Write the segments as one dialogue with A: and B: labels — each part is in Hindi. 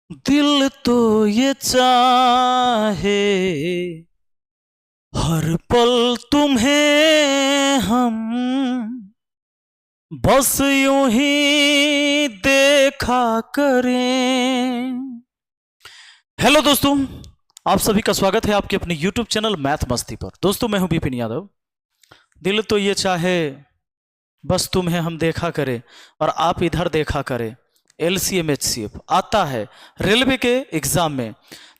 A: दिल तो ये चाहे हर पल तुम्हें हम बस यूं ही देखा करें। हेलो दोस्तों, आप सभी का स्वागत है आपके अपने YouTube चैनल मैथ मस्ती पर। दोस्तों, मैं हूं विपिन यादव। दिल तो ये चाहे बस तुम्हें हम देखा करें और आप इधर देखा करें। LCM HCF आता है रेलवे के एग्जाम में,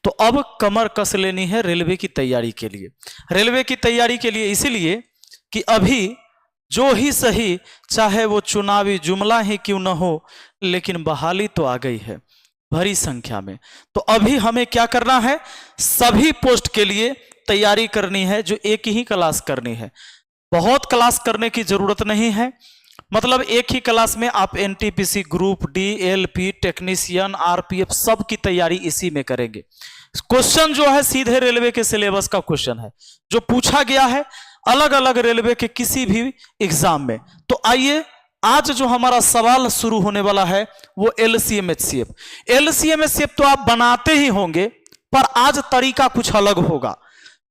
A: तो अब कमर कस लेनी है रेलवे की तैयारी के लिए। रेलवे की तैयारी के लिए इसीलिए कि अभी जो ही सही, चाहे वो चुनावी जुमला ही क्यों न हो, लेकिन बहाली तो आ गई है भरी संख्या में। तो अभी हमें क्या करना है, सभी पोस्ट के लिए तैयारी करनी है, जो एक ही क्लास करनी है। बहुत क्लास करने की जरूरत नहीं है, मतलब एक ही क्लास में आप NTPC group D, LP, technician, RPF सब की तैयारी इसी में करेंगे। क्वेश्चन जो है सीधे रेलवे के सिलेबस का क्वेश्चन है, जो पूछा गया है अलग अलग रेलवे के किसी भी एग्जाम में। तो आइए, आज जो हमारा सवाल शुरू होने वाला है वो LCM HCF। LCM HCF तो आप बनाते ही होंगे, पर आज तरीका कुछ अलग होगा,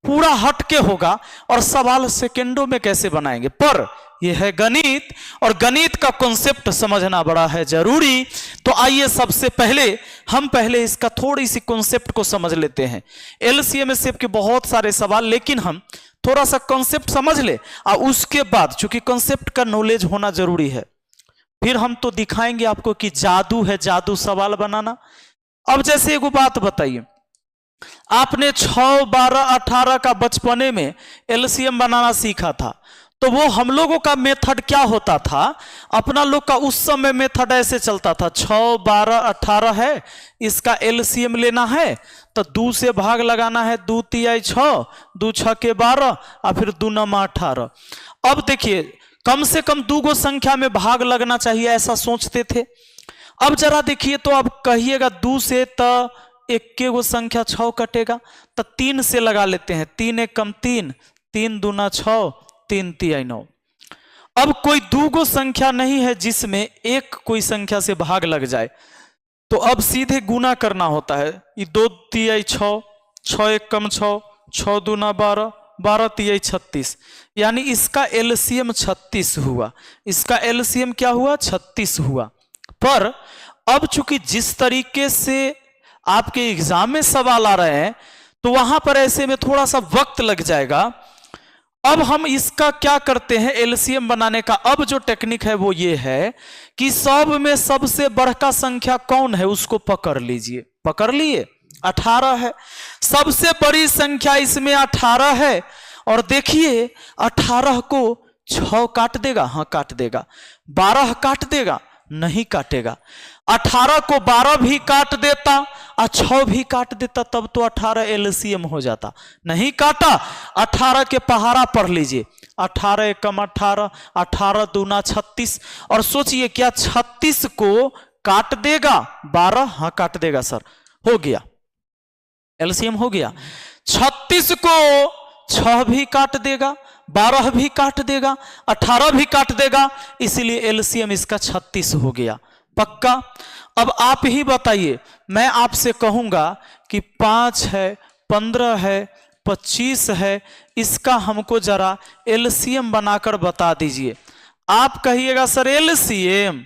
A: पूरा हटके होगा, और सवाल सेकंडों में कैसे बनाएंगे। पर यह है गणित, और गणित का कॉन्सेप्ट समझना बड़ा है जरूरी। तो आइए, सबसे पहले हम इसका थोड़ी सी कॉन्सेप्ट को समझ लेते हैं। LCM HCF के बहुत सारे सवाल, लेकिन हम थोड़ा सा कॉन्सेप्ट समझ ले, और उसके बाद चूंकि कॉन्सेप्ट का नॉलेज होना जरूरी है, फिर हम तो दिखाएंगे आपको कि जादू है, जादू सवाल बनाना। अब जैसे एगो बात बताइए, आपने 6, 12, 18 का बचपने में LCM बनाना सीखा था, तो वो हम लोगों का मेथड क्या होता था, अपना लोग का उस समय मेथड ऐसे चलता था। 6, 12, 18 है, इसका LCM लेना है तो 2 से भाग लगाना है, 2 तिहाई 6, 2 छके 12, और फिर 2 नमा 18। अब देखिए, कम से कम 2 गो संख्या में भाग लगना चाहिए, ऐसा सोचते थे। अब जरा देखिए, तो अब कहिएगा 2 से तो एक गो संख्या 6 कटेगा, तो 3 से लगा लेते हैं। 3 एक कम 3, 3 दूना 6, 3 तिहाई 9। अब कोई 2 गो संख्या नहीं है जिसमें एक कोई संख्या से भाग लग जाए, तो अब सीधे गुना करना होता है। ये 2 तिहाई 6, 6 एक कम 6, 6 दूना 12, 12 तिहाई 36, यानी इसका LCM 36 हुआ। इसका LCM क्या हुआ, 36 हुआ। पर अब चूंकि जिस तरीके से आपके एग्जाम में सवाल आ रहे हैं, तो वहां पर ऐसे में थोड़ा सा वक्त लग जाएगा। अब हम इसका क्या करते हैं, LCM बनाने का अब जो टेक्निक है वो ये है कि सब में सबसे बड़ा संख्या कौन है उसको पकड़ लीजिए। पकड़ लिए, 18 है, सबसे बड़ी संख्या इसमें 18 है। और देखिए, 18 को 6 काट देगा, हाँ काट देगा। 12 काट देगा, नहीं काटेगा। 18 को 12 भी काट देता और 6 भी काट देता, तब तो 18 LCM हो जाता। नहीं काटा, 18 के पहाड़ा पढ़ लीजिए। 18 एकम 18, 18 दूना 36। और सोचिए, क्या 36 को काट देगा 12? हाँ काट देगा सर, हो गया, LCM हो गया। 36 को 6 भी काट देगा, 12 भी काट देगा, 18 भी काट देगा, इसलिए LCM इसका 36 हो गया। पक्का? अब आप ही बताइए, मैं आपसे कहूंगा कि 5 है, 15 है, 25 है, इसका हमको जरा LCM बनाकर बता दीजिए। आप कहिएगा सर LCM,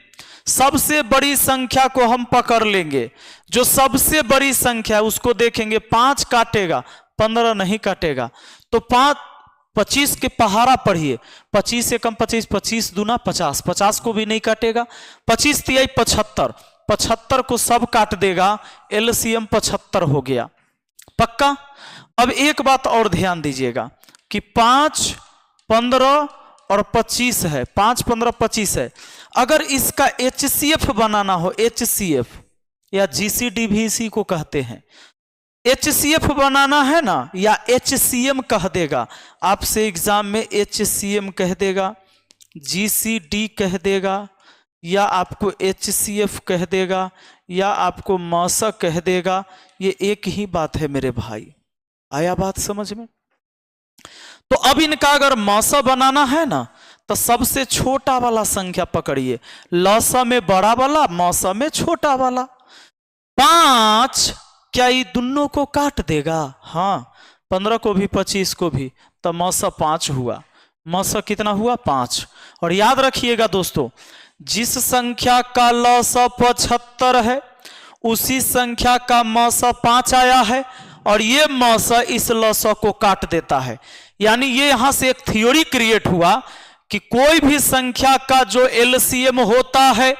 A: सबसे बड़ी संख्या को हम पकड़ लेंगे, जो सबसे बड़ी संख्या है उसको देखेंगे। 5 काटेगा, 15 नहीं काटेगा, तो 25 के पहाड़ा पढ़िए। 25 से कम 25, 25 दूना 50, 50 को भी नहीं काटेगा। 25 तिहाई 75, 75 को सब काट देगा, LCM 75 हो गया। पक्का? अब एक बात और ध्यान दीजिएगा कि 5, 15 और 25 है, 5, 15, 25 है। अगर इसका HCF बनाना हो, HCF या GCD भी इसी को कहते हैं, HCF बनाना है ना, या HCM कह देगा आपसे एग्जाम में, HCM कह देगा, GCD कह देगा, या आपको HCF कह देगा, या आपको मौसा कह देगा। ये एक ही बात है मेरे भाई, आया बात समझ में? तो अब इनका अगर मौसा बनाना है ना, तो सबसे छोटा वाला संख्या पकड़िए। लौसा में बड़ा वाला, मौसा में छोटा वाला। 5 क्या ये दोनों को काट देगा? हाँ, 15 को भी 25 को भी, तो मौसा 5 हुआ। मौसा कितना हुआ? 5। और याद रखिएगा दोस्तों, जिस संख्या का लौसा 75 है उसी संख्या का मौसा 5 आया है, और ये मौसा इस लौसा को काट देता है। यानी ये यहां से एक थ्योरी क्रिएट हुआ कि कोई भी संख्या का जो एलसीएम होता है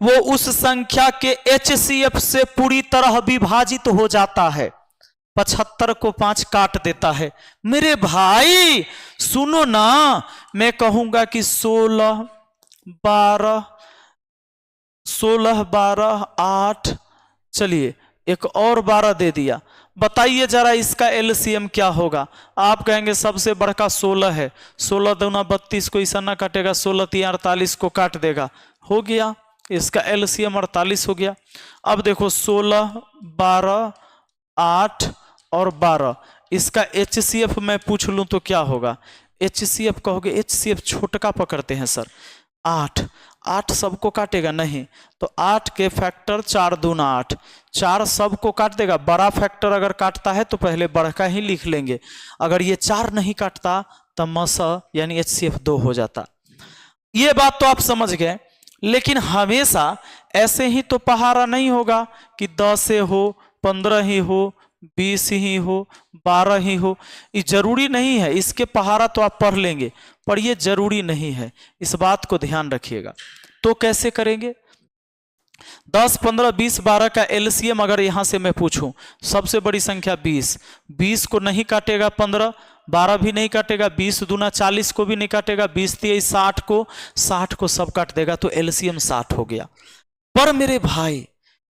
A: वो उस संख्या के एचसीएफ से पूरी तरह विभाजित हो जाता है। 75 को 5 काट देता है। मेरे भाई सुनो ना, मैं कहूंगा कि 16 12 8, चलिए एक और 12 दे दिया। बताइए जरा इसका एलसीएम क्या होगा? आप कहेंगे सबसे बड़का 16 है, 16 दूना 32 को ऐसा ना काटेगा, 16 3 48 को काट देगा। हो गया, इसका एलसीएम 48 हो गया। अब देखो 16 12 8 और 12, इसका एचसीएफ मैं पूछ लूं तो क्या होगा? एचसीएफ कहोगे, एचसीएफ छोटका पकड़ते हैं सर। 8 सबको काटेगा नहीं, तो 8 के फैक्टर 4 दूना 8, 4 सबको काट देगा। बड़ा फैक्टर अगर काटता है तो पहले बड़ा ही लिख लेंगे। अगर ये 4 नहीं काटता तो मसा यानी एचसीएफ 2 हो जाता। ये बात तो आप समझ गए। लेकिन हमेशा ऐसे ही तो पहाड़ा नहीं होगा कि 10 हो, 15 ही हो, 20 ही हो, 12 ही हो। ये जरूरी नहीं है। इसके पहाड़ा तो आप पढ़ लेंगे, पर ये जरूरी नहीं है, इस बात को ध्यान रखिएगा। तो कैसे करेंगे? 10 15 20 12 का एलसीएम अगर यहां से मैं पूछूं, सबसे बड़ी संख्या 20, 20 को नहीं काटेगा 15, 12 भी नहीं काटेगा, 20 दूना 40 को भी नहीं काटेगा, 20 23 60 को सब काट देगा, तो एलसीएम 60 हो गया। पर मेरे भाई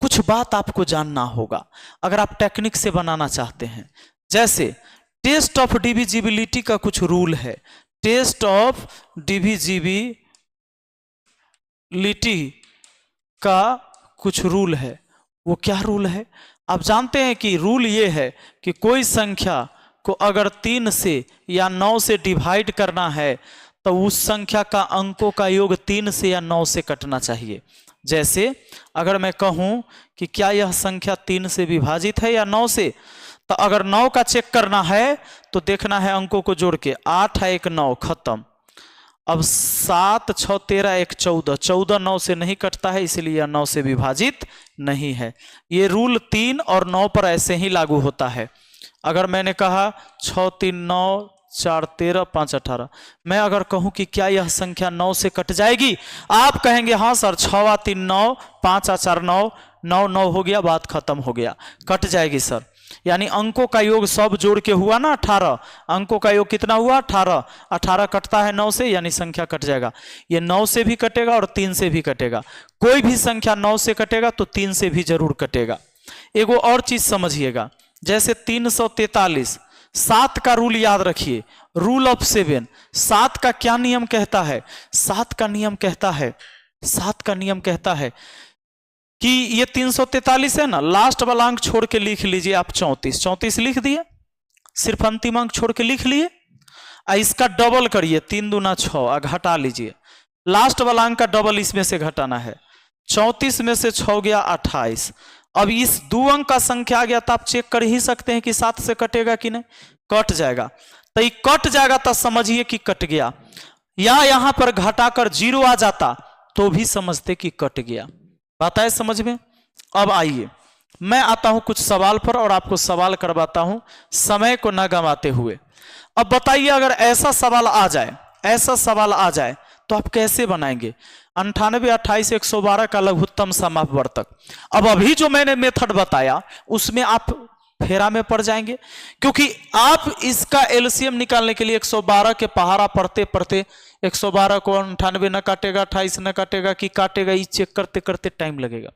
A: कुछ बात आपको जानना होगा अगर आप टेक्निक से बनाना चाहते हैं। जैसे टेस्ट ऑफ डिविजिबिलिटी का कुछ रूल है। टेस्ट ऑफ डिविजिबिलिटी का कुछ रूल है। वो क्या रूल है? आप जानते हैं कि रूल ये है कि कोई संख्या को अगर 3 से या 9 से डिवाइड करना है तो उस संख्या का अंकों का योग 3 से या 9 से कटना चाहिए। जैसे अगर मैं कहूं कि क्या यह संख्या 3 से विभाजित है या 9 से, तो अगर 9 का चेक करना है तो देखना है अंकों को जोड़ के, 8 है 1 9 खत्म। अब 7 6 13 1 14, 14 9 से नहीं कटता है, इसलिए यह 9 से विभाजित नहीं है। ये रूल 3 और 9 पर ऐसे ही लागू होता है। अगर मैंने कहा 6 3 9 4 13 5 18, मैं अगर कहूं कि क्या यह संख्या 9 से कट जाएगी, आप कहेंगे हाँ सर, 6 3 9 5 4 9 9 9 हो गया, बात खत्म हो गया, कट जाएगी सर। यानी अंकों का योग सब जोड़ के हुआ ना 18, अंकों का योग कितना हुआ? 18, 18 कटता है 9 से, यानी संख्या कट जाएगा। ये 9 से भी कटेगा और 3 से भी कटेगा। कोई भी संख्या 9 से कटेगा तो 3 से भी जरूर कटेगा। एगो और चीज समझिएगा, जैसे 343, 7 का रूल याद रखिए, रूल ऑफ 7। 7 का क्या नियम कहता है? 7 का नियम कहता है कि ये 343 है ना, लास्ट वाला अंक छोड़ के लिख लीजिए आप 34, 34 लिख दिए, सिर्फ अंतिम अंक छोड़ के लिख लिए। इसका डबल करिए, 3 दूना 6, घटा लीजिए, लास्ट वाला अंक का डबल इसमें से घटाना है। 34 में से 6 गया 28। अब इस 2 अंक का संख्या आ गया तो आप चेक कर ही सकते हैं कि 7 से कटेगा कि नहीं, कट जाएगा। तो ये कट जाएगा तो समझिए कि कट गया, या यहां पर घटाकर 0 आ जाता तो भी समझते कि कट गया। बात है समझ में? अब आइए मैं आता हूं कुछ सवाल पर और आपको सवाल करवाता हूं समय को न गंवाते हुए। अब बताइए अगर ऐसा सवाल आ जाए तो आप कैसे बनाएंगे? 98 28 112 का लघुत्तम समापवर्तक। अब अभी जो मैंने मेथड बताया उसमें आप फेरा में पड़ जाएंगे, क्योंकि आप इसका एलसीएम निकालने के लिए 112 के पहाड़ा पढ़ते पढ़ते 112 को 98 न काटेगा, 28 न काटेगा कि काटेगा, ये चेक करते करते टाइम लगेगा।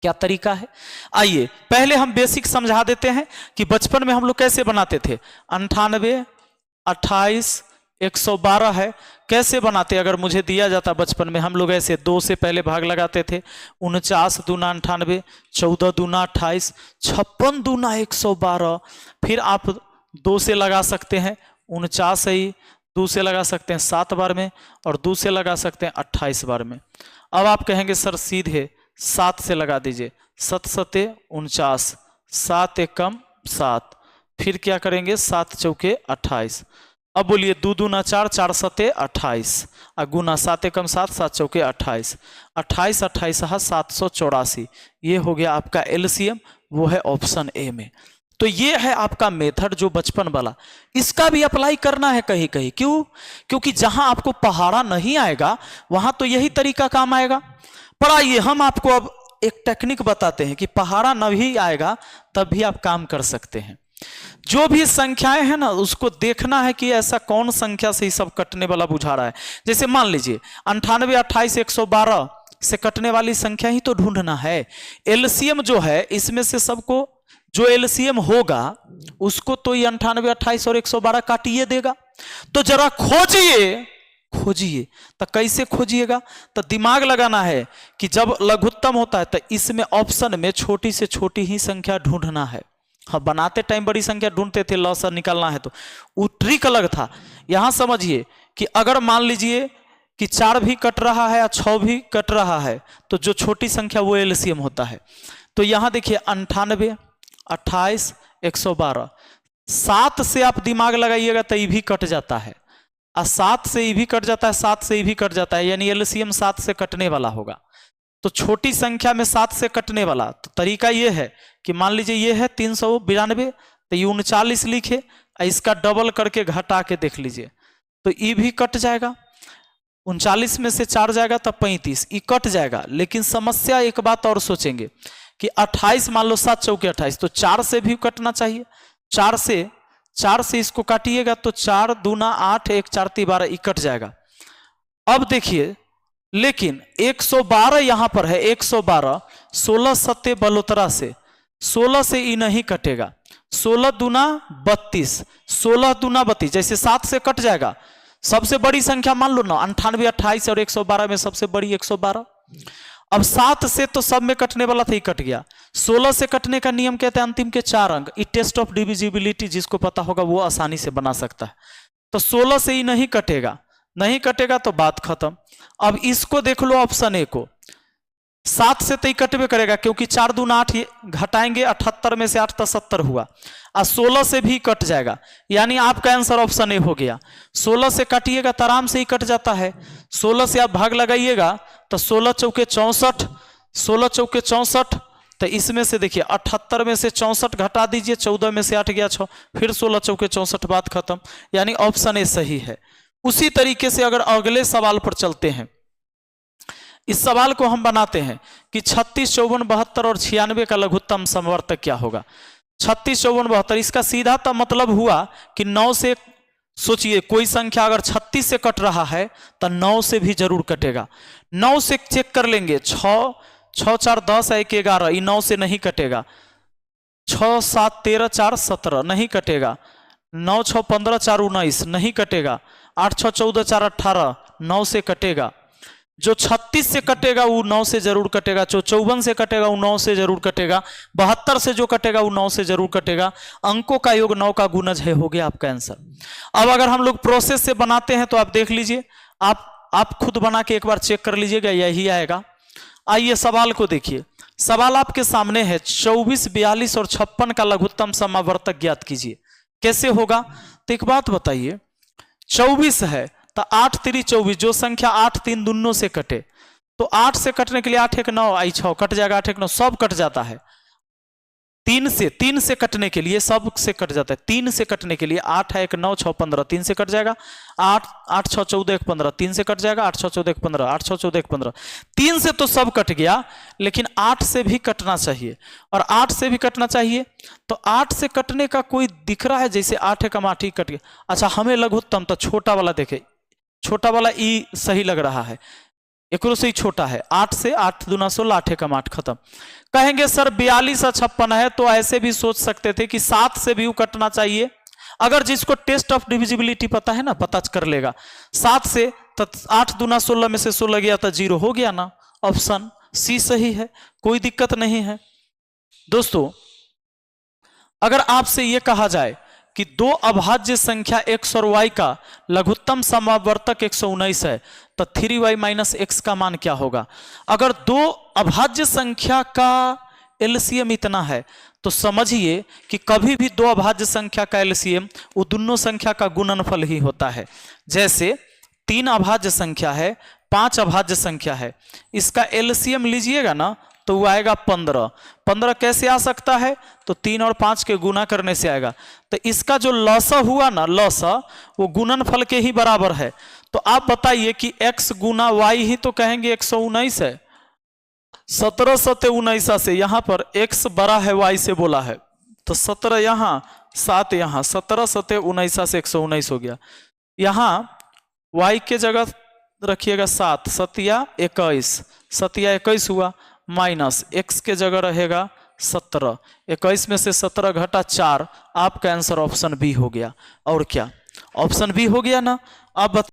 A: क्या तरीका है? आइए पहले हम बेसिक समझा देते हैं कि बचपन में हम लोग कैसे बनाते थे। 98 28 112 है, कैसे बनाते? अगर मुझे दिया जाता बचपन में, हम लोग ऐसे 2 से पहले भाग लगाते थे, 49 दूना 98, 14 दूना 28, 56 दूना 112। फिर आप 2 से लगा सकते हैं 49 ही, 2 से लगा सकते हैं 7 बार में, और 2 से लगा सकते हैं 28 बार में। अब आप कहेंगे सर सीधे 7 से लगा दीजिए, 7 सते 49, 7 एकम 7, फिर क्या करेंगे 7 चौके 28। अब बोलिए 2 दूना 4, 4 सते 28 और गुना 7 एकम 7, 7 चौके 28, 28 28 784। ये हो गया आपका एलसीएम, वो है ऑप्शन ए में। तो ये है आपका मेथड जो बचपन वाला, इसका भी अप्लाई करना है कहीं कहीं। क्यों? क्योंकि जहां आपको पहाड़ा नहीं आएगा वहां तो यही तरीका काम आएगा। पर आइए हम आपको अब एक टेक्निक बताते हैं कि पहाड़ा नहीं आएगा तब भी आप काम कर सकते हैं। जो भी संख्याएं हैं ना उसको देखना है कि ऐसा कौन संख्या से ही सब कटने वाला बुझा रहा है। जैसे मान लीजिए 98 28 112 से कटने वाली संख्या ही तो ढूंढना है। एलसीएम जो है इसमें से सबको जो एलसीएम होगा उसको तो ये 98 28 और 112 काटिए देगा। तो जरा खोजिए तो कैसे खोजिएगा? तो दिमाग लगाना है कि जब लघुत्तम होता है तो इसमें ऑप्शन में छोटी से छोटी ही संख्या ढूंढना है। हाँ, बनाते टाइम बड़ी संख्या ढूंढते थे, लॉसर निकालना है तो वो ट्रिक अलग था। यहां समझिए कि अगर मान लीजिए कि 4 भी कट रहा है या 6 भी कट रहा है तो जो छोटी संख्या वो एलसीएम होता है। तो यहां देखिए 98 28 112, 7 से आप दिमाग लगाइएगा तो ये भी कट जाता है, और 7 से ये भी कट जाता है, 7 से ये भी कट जाता है, यानी एलसीएम 7 से कटने वाला होगा। तो छोटी संख्या में 7 से कटने वाला तो तरीका ये है कि मान लीजिए ये है 392 तो ये 39 लिखे, इसका डबल करके घटा के देख लीजिए तो ये भी कट जाएगा। 39 में से 4 जाएगा तब 35, ये कट जाएगा। लेकिन समस्या एक बात और सोचेंगे कि 28 मान लो 7 चौके 28, तो 4 से भी कटना चाहिए। 4 से इसको काटिएगा तो 4 दूना 8 1 4 12, ये कट जाएगा। अब देखिए लेकिन 112 यहां पर है, 112 16 सत्ते बलोतरा से, 16 से ये नहीं कटेगा। 16 दूना 32, 16 दूना 32, जैसे 7 से कट जाएगा। सबसे बड़ी संख्या मान लो ना 98 28 और 112 में सबसे बड़ी 112। अब 7 से तो सब में कटने वाला था, ही कट गया। 16 से कटने का नियम कहते हैं अंतिम के 4 अंक। ये टेस्ट ऑफ डिविजिबिलिटी जिसको पता होगा वो आसानी से बना सकता है। तो 16 से ही नहीं कटेगा तो बात खत्म। अब इसको देख लो ऑप्शन ए को, 7 से तो ही कटवे करेगा क्योंकि 4 दूना 8 घटाएंगे, 78 में से 8 तो 70 हुआ, और 16 से भी कट जाएगा। यानी आपका आंसर ऑप्शन ए हो गया। 16 से काटिएगा तो आराम से ही कट जाता है। 16 से आप भाग लगाइएगा तो 16 चौके 64, 16 चौके 64, तो इसमें से देखिए 78 में से 64 घटा दीजिए, 14 में से 8 गया 6, फिर 16 चौके 64, बात खत्म। यानी ऑप्शन ए सही है। उसी तरीके से अगर अगले सवाल पर चलते हैं, इस सवाल को हम बनाते हैं कि 36 54 72 और 96 का लघुत्तम समवर्तक क्या होगा। 36 54 72, इसका सीधा तो मतलब हुआ कि 9 से, सोचिए कोई संख्या अगर 36 से कट रहा है तो 9 से भी जरूर कटेगा। 9 से चेक कर लेंगे, 6 6 4 10 1 11, ये 9 से नहीं कटेगा। 6 7 13 4 17 नहीं कटेगा। 9 6 15 4 19 नहीं कटेगा। 8 6 14 4 18, 9 से कटेगा। जो 36 से कटेगा वो 9 से जरूर कटेगा। जो 54 से कटेगा वो 9 से जरूर कटेगा। 72 से जो कटेगा वो 9 से जरूर कटेगा। अंकों का योग 9 का गुणज है, हो गया आपका आंसर। अब अगर हम लोग प्रोसेस से बनाते हैं तो आप देख लीजिए, आप खुद बना के एक बार चेक कर लीजिएगा, यही आएगा। आइए सवाल को देखिए। सवाल आपके सामने है 24 42 और 56 का लघुत्तम समावर्तक ज्ञात कीजिए। कैसे होगा? तो एक बात बताइए, 24 है तो 8 3 24, जो संख्या 8 3 दोनों से कटे, तो 8 से कटने के लिए 8 1 9 आई 6 कट जाएगा, 8 1 9 सब कट जाता है। 3 से कटने के लिए सब से कट जाता है। 3 से कटने के लिए 8 1 9 6 15, 3 से कट जाएगा। 8 8 6 14 1 15, 3 से कट जाएगा। 8 6 14 1 15, 8 6 14 1 15। 3 से तो सब कट गया, लेकिन 8 से भी कटना चाहिए, और 8 से भी कटना चाहिए। तो 8 से कटने का कोई दिख रहा है, जैसे 8 1 8 ही कट गया। अच्छा, हमें लघुत्तम तो छोटा वाला देखे, छोटा वाला ई सही लग रहा है, एक से ही छोटा है। 8 से 8 दूना 16, 8 1 8, खत्म। कहेंगे सर 42 और 56 है, तो ऐसे भी सोच सकते थे कि 7 से भी कटना चाहिए। अगर जिसको टेस्ट ऑफ डिविजिबिलिटी पता है ना, पता कर लेगा। 7 से तो 8 दूना 16 में से 16 गया तो 0 हो गया ना। ऑप्शन सी सही है, कोई दिक्कत नहीं है। दोस्तों, अगर आपसे यह कहा जाए कि 2 अभाज्य संख्या x और y का लघुत्तम समावर्तक 119 है, तो 3y - x का मान क्या होगा? अगर 2 अभाज्य संख्या का एलसीएम इतना है, तो समझिए कि कभी भी दो अभाज्य संख्या का एलसीएम वो दोनों संख्या का गुणनफल ही होता है। जैसे 3 अभाज्य संख्या है, 5 अभाज्य संख्या है, इसका एलसीएम लीजिएगा ना तो वो आएगा 15। 15 कैसे आ सकता है? तो 3 और 5 के गुना करने से आएगा। तो इसका जो लसा हुआ ना, लसा वो गुणनफल के ही बराबर है। तो आप बताइए कि x गुना y ही तो कहेंगे 119 है। 17 सते 19 से यहाँ पर x बड़ा है y से बोला है, तो 17 यहाँ 7 यहाँ, 17 सते 19 से 119 हो गया। यहाँ y के जगह रखिएगा 7, सतिया 21, सतिया 21 हुआ, माइनस x के जगह रहेगा 17, 21 में से 17 घटा 4, आपका आंसर ऑप्शन बी हो गया। और क्या? ऑप्शन बी हो गया ना। अब